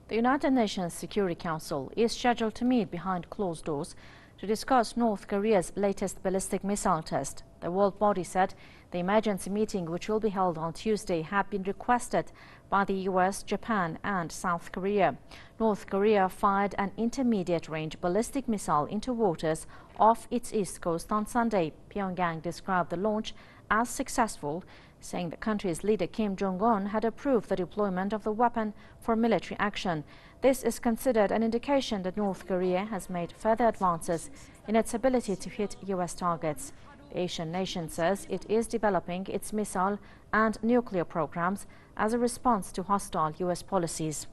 The United Nations Security Council is scheduled to meet behind closed doors to discuss North Korea's latest ballistic missile test. The world body said the emergency meeting, which will be held on Tuesday, had been requested by the US, Japan and South Korea. North Korea fired an intermediate-range ballistic missile into waters off its east coast on Sunday. Pyongyang described the launch as successful, saying the country's leader Kim Jong-un had approved the deployment of the weapon for military action. This is considered an indication that North Korea has made further advances in its ability to hit US targets. The Asian nation says it is developing its missile and nuclear programs as a response to hostile US policies.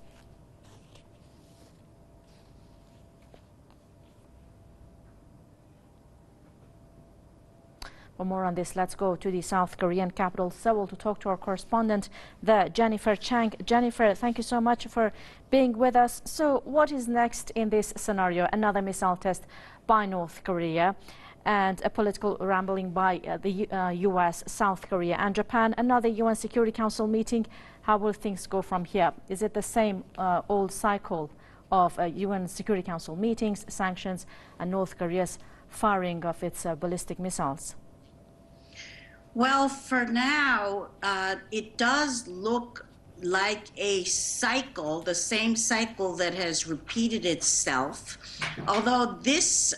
For more on this, let's go to the South Korean capital, Seoul, to talk to our correspondent there, Jennifer Chang. Jennifer, thank you so much for being with us. So what is next in this scenario? Another missile test by North Korea and a political rambling by the US, South Korea and Japan. Another UN Security Council meeting. How will things go from here? Is it the same old cycle of UN Security Council meetings, sanctions and North Korea's firing of its ballistic missiles? Well, for now, it does look like a cycle, the same cycle that has repeated itself, although this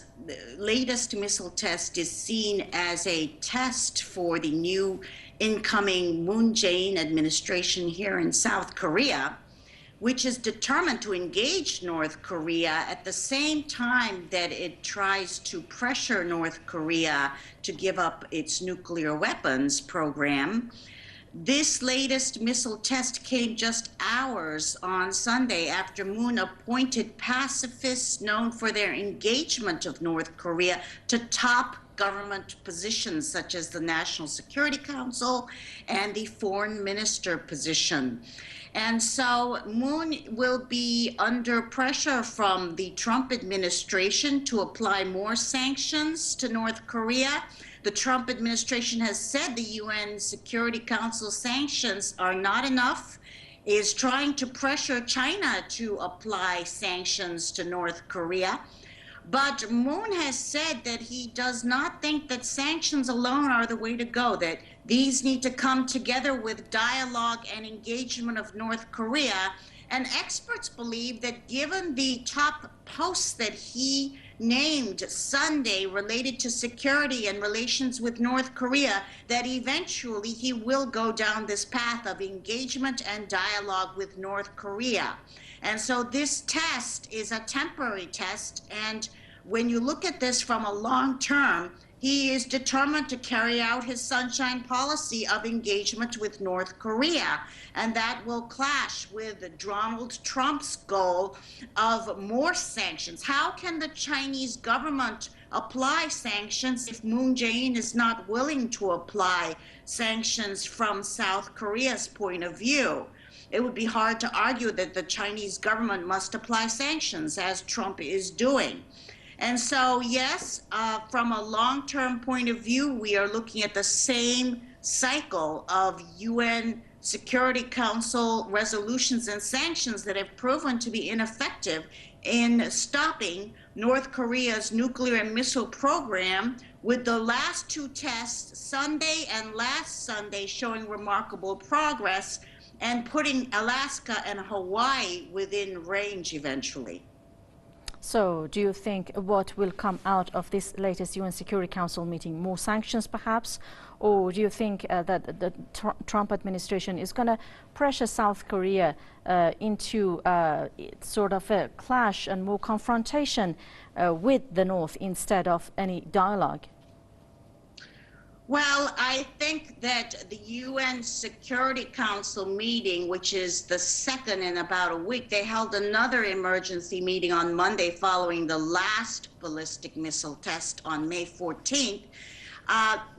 latest missile test is seen as a test for the new incoming Moon Jae-in administration here in South Korea, which is determined to engage North Korea at the same time that it tries to pressure North Korea to give up its nuclear weapons program. This latest missile test came just hours on Sunday after Moon appointed pacifists known for their engagement of North Korea to top government positions such as the National Security Council and the Foreign Minister position. And so Moon will be under pressure from the Trump administration to apply more sanctions to North Korea. The Trump administration has said the UN Security Council sanctions are not enough, is trying to pressure China to apply sanctions to North Korea. But Moon has said that he does not think that sanctions alone are the way to go, that these need to come together with dialogue and engagement of North Korea. And experts believe that given the top posts that he named Sunday related to security and relations with North Korea, that eventually he will go down this path of engagement and dialogue with North Korea. And so this test is a temporary test, and when you look at this from a long term, he is determined to carry out his sunshine policy of engagement with North Korea, and that will clash with Donald Trump's goal of more sanctions. How can the Chinese government apply sanctions if Moon Jae-in is not willing to apply sanctions from South Korea's point of view? It would be hard to argue that the Chinese government must apply sanctions, as Trump is doing. And so, yes, from a long-term point of view, we are looking at the same cycle of UN Security Council resolutions and sanctions that have proven to be ineffective in stopping North Korea's nuclear and missile program, with the last two tests, Sunday and last Sunday, showing remarkable progress and putting Alaska and Hawaii within range eventually. So do you think what will come out of this latest UN Security Council meeting, more sanctions perhaps? Or do you think that the Trump administration is going to pressure South Korea into sort of a clash and more confrontation with the North instead of any dialogue? Well, I think that the UN Security Council meeting, which is the second in about a week, they held another emergency meeting on Monday following the last ballistic missile test on May 14th,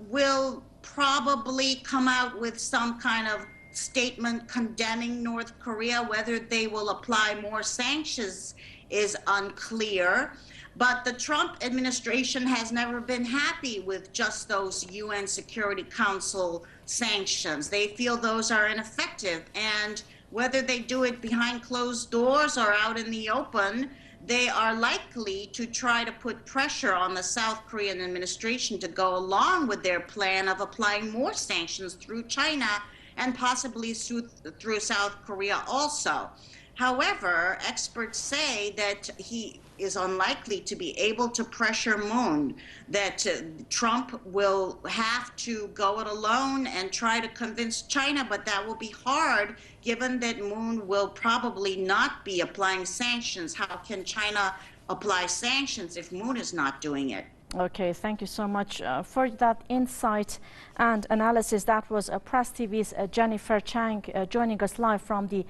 will probably come out with some kind of statement condemning North Korea. Whether they will apply more sanctions is unclear. But the Trump administration has never been happy with just those UN Security Council sanctions. They feel those are ineffective. And whether they do it behind closed doors or out in the open, they are likely to try to put pressure on the South Korean administration to go along with their plan of applying more sanctions through China and possibly through South Korea also. However, experts say that he is unlikely to be able to pressure Moon, that Trump will have to go it alone and try to convince China, but that will be hard given that Moon will probably not be applying sanctions. How can China apply sanctions if Moon is not doing it? Okay, thank you so much for that insight and analysis. That was Press TV's Jennifer Chang joining us live from the